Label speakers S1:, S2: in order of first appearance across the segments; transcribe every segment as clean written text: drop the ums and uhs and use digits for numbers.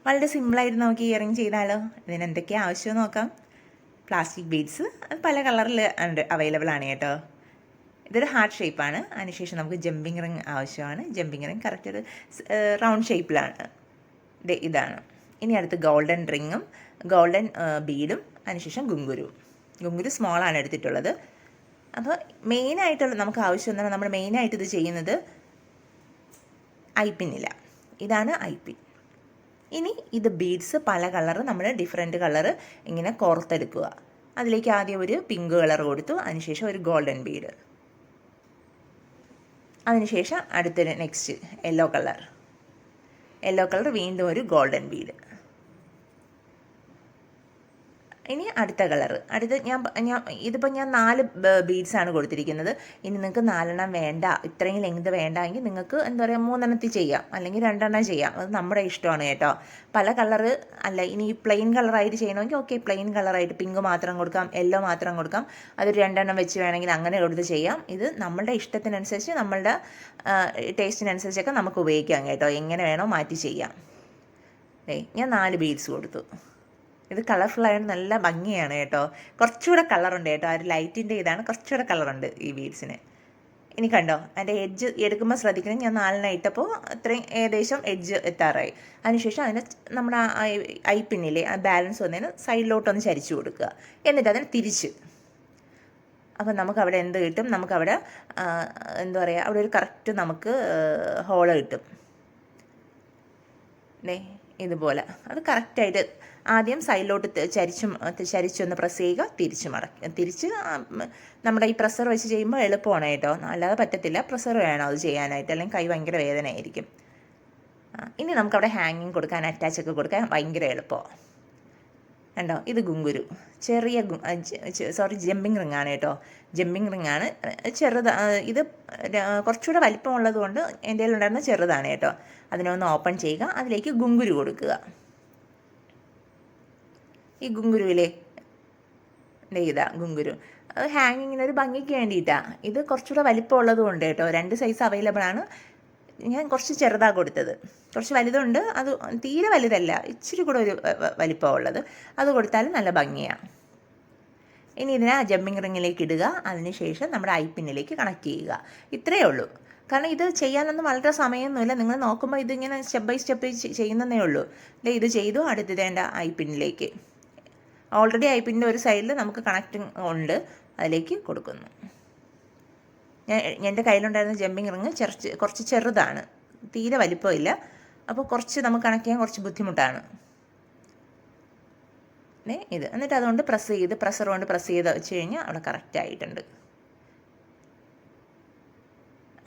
S1: വളരെ സിമ്പിളായിട്ട് നമുക്ക് ഇയറിങ് ചെയ്താലോ. ഇതിന് എന്തൊക്കെയാണ് ആവശ്യം നോക്കാം. പ്ലാസ്റ്റിക് ബീഡ്സ് പല കളറിൽ അവൈലബിൾ ആണ് കേട്ടോ. ഇതൊരു ഹാർട്ട് ഷേപ്പാണ്. അതിനുശേഷം നമുക്ക് ജമ്പിങ് റിങ് ആവശ്യമാണ്. ജമ്പിങ് റിങ് കറക്റ്റ് ഒരു റൗണ്ട് ഷേപ്പിലാണ്. ഇതാണ്. ഇനി അടുത്ത് ഗോൾഡൻ റിങ്ങും ഗോൾഡൻ ബീഡും അതിനുശേഷം ഗുങ്കുരു സ്മോളാണ് എടുത്തിട്ടുള്ളത്. അപ്പോൾ മെയിനായിട്ടുള്ള നമുക്ക് ആവശ്യം എന്താണ്, നമ്മൾ മെയിനായിട്ട് ഇത് ചെയ്യുന്നത് ഐപ്പിന്നില്ല. ഇതാണ് ഐപ്പിൻ. ഇനി ഇത് ബീഡ്സ് പല കളറ് നമ്മൾ ഡിഫറെൻറ്റ് കളറ് ഇങ്ങനെ കോർത്തെടുക്കുക. അതിലേക്ക് ആദ്യം ഒരു പിങ്ക് കളർ കൊടുത്തു, അതിനുശേഷം ഒരു ഗോൾഡൻ ബീഡ്, അതിനുശേഷം അടുത്തൊരു നെക്സ്റ്റ് യെല്ലോ കളർ വീണ്ടും ഒരു ഗോൾഡൻ ബീഡ്. ഇനി അടുത്ത കളറ്. ഇതിപ്പോൾ ഞാൻ 4 ബീഡ്സാണ് കൊടുത്തിരിക്കുന്നത്. ഇനി നിങ്ങൾക്ക് 4 വേണ്ട, ഇത്രയും ലെങ്ത് വേണ്ട എങ്കിൽ നിങ്ങൾക്ക് എന്താ പറയുക 3 ചെയ്യാം, അല്ലെങ്കിൽ 2 ചെയ്യാം. അത് നമ്മുടെ ഇഷ്ടമാണ് കേട്ടോ. പല കളറ് അല്ല, ഇനി പ്ലെയിൻ കളറായിട്ട് ചെയ്യണമെങ്കിൽ ഓക്കെ, പ്ലെയിൻ കളറായിട്ട് പിങ്ക് മാത്രം കൊടുക്കാം, യെല്ലോ മാത്രം കൊടുക്കാം. അതൊരു 2 വെച്ച് വേണമെങ്കിൽ അങ്ങനെ കൊടുത്ത് ചെയ്യാം. ഇത് നമ്മളുടെ ഇഷ്ടത്തിനനുസരിച്ച് നമ്മളുടെ ടേസ്റ്റിനനുസരിച്ചൊക്കെ നമുക്ക് ഉപയോഗിക്കാം കേട്ടോ. എങ്ങനെ വേണോ മാറ്റി ചെയ്യാം. ഞാൻ 4 ബീഡ്സ് കൊടുത്തു. ഇത് കളർഫുള്ളായിട്ട് നല്ല ഭംഗിയാണ് കേട്ടോ. കുറച്ചുകൂടെ കളറുണ്ട് കേട്ടോ. ആ ഒരു ലൈറ്റിൻ്റെ ഇതാണ്, കുറച്ചുകൂടെ കളറുണ്ട് ഈ ബീഡ്സിന്. ഇനി കണ്ടോ, അതിൻ്റെ എഡ്ജ് എടുക്കുമ്പോൾ ശ്രദ്ധിക്കണം. ഞാൻ 4 ഇട്ടപ്പോൾ അത്രയും ഏകദേശം എഡ്ജ് എത്താറായി. അതിനുശേഷം അതിന് നമ്മുടെ ഐപ്പിന്നിലെ ആ ബാലൻസ് വന്നതിന് സൈഡിലോട്ടൊന്ന് ചരിച്ചു കൊടുക്കുക. എന്നിട്ട് അതിന് തിരിച്ച്. അപ്പം നമുക്കവിടെ എന്ത് കിട്ടും, നമുക്കവിടെ എന്താ പറയുക, അവിടെ ഒരു കറക്റ്റ് നമുക്ക് ഹോള് കിട്ടും. ഇതുപോലെ അത് കറക്റ്റായിട്ട് ആദ്യം സൈഡിലോട്ട് ചരിച്ചൊന്ന് പ്രസ് ചെയ്യുക, തിരിച്ച് നമ്മുടെ ഈ പ്രഷർ വെച്ച് ചെയ്യുമ്പോൾ എളുപ്പമാണ് കേട്ടോ. അല്ലാതെ പറ്റത്തില്ല, പ്രഷർ വേണം അത് ചെയ്യാനായിട്ട്, അല്ലെങ്കിൽ കൈ ഭയങ്കര വേദനയായിരിക്കും. ഇനി നമുക്കവിടെ ഹാങ്ങിങ് കൊടുക്കാൻ, അറ്റാച്ചൊക്കെ കൊടുക്കാൻ ഭയങ്കര എളുപ്പമാണ്. കണ്ടോ, ഇത് ഗുങ്കുരു, ചെറിയ ജമ്പിങ് റിങ് ആണ് കേട്ടോ. ജമ്പിങ് റിങ് ആണ്, ഇത് കുറച്ചുകൂടെ വലിപ്പമുള്ളത് കൊണ്ട് എൻ്റെ കയ്യിലുണ്ടായിരുന്ന ചെറുതാണ് കേട്ടോ. അതിനൊന്ന് ഓപ്പൺ ചെയ്യുക, അതിലേക്ക് ഗുങ്കുരു കൊടുക്കുക. ഈ ഗുങ്കുരുവിലെ ഇതാ ഗുങ്കുരു, അത് ഹാങ്ങിങ്ങിന് ഒരു ഭംഗിക്ക് വേണ്ടിയിട്ടാണ്. ഇത് കുറച്ചുകൂടെ വലിപ്പമുള്ളത് കൊണ്ട് കേട്ടോ. 2 സൈസ് അവൈലബിൾ ആണ്. ഞാൻ കുറച്ച് ചെറുതാണ് കൊടുത്തത്, കുറച്ച് വലുതുണ്ട്. അത് തീരെ വലുതല്ല, ഇച്ചിരി കൂടെ ഒരു വലിപ്പമുള്ളത്, അത് കൊടുത്താലും നല്ല ഭംഗിയാണ്. ഇനി ഇതിനെ ജമ്പിങ് റിങ്ങിലേക്ക് ഇടുക, അതിനുശേഷം നമ്മുടെ ഐപ്പിന്നിലേക്ക് കണക്ട് ചെയ്യുക. ഇത്രയേ ഉള്ളൂ. കാരണം ഇത് ചെയ്യാനൊന്നും വളരെ സമയമൊന്നുമില്ല. നിങ്ങൾ നോക്കുമ്പോൾ ഇതിങ്ങനെ സ്റ്റെപ്പ് ബൈ സ്റ്റെപ്പ് ചെയ്യുന്നതേ ഉള്ളൂ. ഇത് ചെയ്തു, അടുത്തതേണ്ട ഐപ്പിന്നിലേക്ക്. ഓൾറെഡി ഐപ്പിൻ്റെ ഒരു സൈഡിൽ നമുക്ക് കണക്റ്റിംഗ് ഉണ്ട്, അതിലേക്ക് കൊടുക്കുന്നു. എൻ്റെ കയ്യിലുണ്ടായിരുന്ന ജമ്പിങ് റിങ് കുറച്ച് ചെറുതാണ്, തീരെ വലിപ്പമില്ല. അപ്പോൾ കുറച്ച് നമുക്ക് കണക്ട് ചെയ്യാൻ കുറച്ച് ബുദ്ധിമുട്ടാണ്. ഇത് എന്നിട്ട് അതുകൊണ്ട് പ്രഷർ കൊണ്ട് പ്രസ് ചെയ്ത് വെച്ച് കഴിഞ്ഞാൽ അവിടെ കറക്റ്റ് ആയിട്ടുണ്ട്.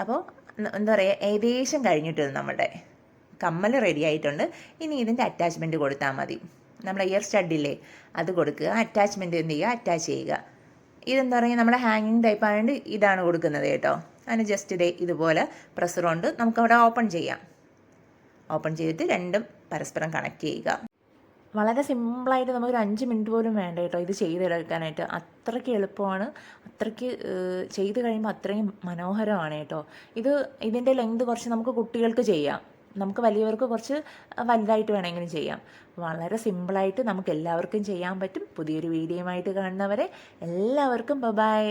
S1: അപ്പോൾ എന്താ പറയുക, ഏകദേശം കഴിഞ്ഞിട്ടുണ്ട്. നമ്മുടെ കമ്മൽ റെഡി ആയിട്ടുണ്ട്. ഇനി ഇതിൻ്റെ അറ്റാച്ച്മെൻറ്റ് കൊടുത്താൽ മതി. നമ്മുടെ ഇയർ സ്റ്റഡില്ലേ, അത് കൊടുക്കുക. അറ്റാച്ച്മെൻറ്റ് എന്ത് ചെയ്യുക, അറ്റാച്ച് ചെയ്യുക. ഇതെന്താ പറയുക, നമ്മുടെ ഹാങ്ങിങ് ടൈപ്പ് ആയതുകൊണ്ട് ഇതാണ് കൊടുക്കുന്നത് കേട്ടോ. അതിന് ജസ്റ്റ് ഇതുപോലെ പ്രഷർ കൊണ്ട് നമുക്കവിടെ ഓപ്പൺ ചെയ്യാം. ഓപ്പൺ ചെയ്തിട്ട് രണ്ടും പരസ്പരം കണക്ട് ചെയ്യുക. വളരെ സിമ്പിളായിട്ട് നമുക്കൊരു 5 മിനിറ്റ് പോലും വേണ്ട കേട്ടോ ഇത് ചെയ്തെടുക്കാനായിട്ട്. അത്രയ്ക്ക് എളുപ്പമാണ്, അത്രയ്ക്ക് ചെയ്ത് കഴിയുമ്പോൾ അത്രയും മനോഹരമാണ് കേട്ടോ. ഇതിൻ്റെ ലെങ്ത് കുറച്ച് നമുക്ക് കുട്ടികൾക്ക് ചെയ്യാം, നമുക്ക് വലിയവർക്ക് കുറച്ച് വലുതായിട്ട് വേണമെങ്കിലും ചെയ്യാം. വളരെ സിമ്പിളായിട്ട് നമുക്ക് എല്ലാവർക്കും ചെയ്യാൻ പറ്റും. പുതിയൊരു വീഡിയോയുമായിട്ട് കാണുന്നവരെ എല്ലാവർക്കും ബൈ.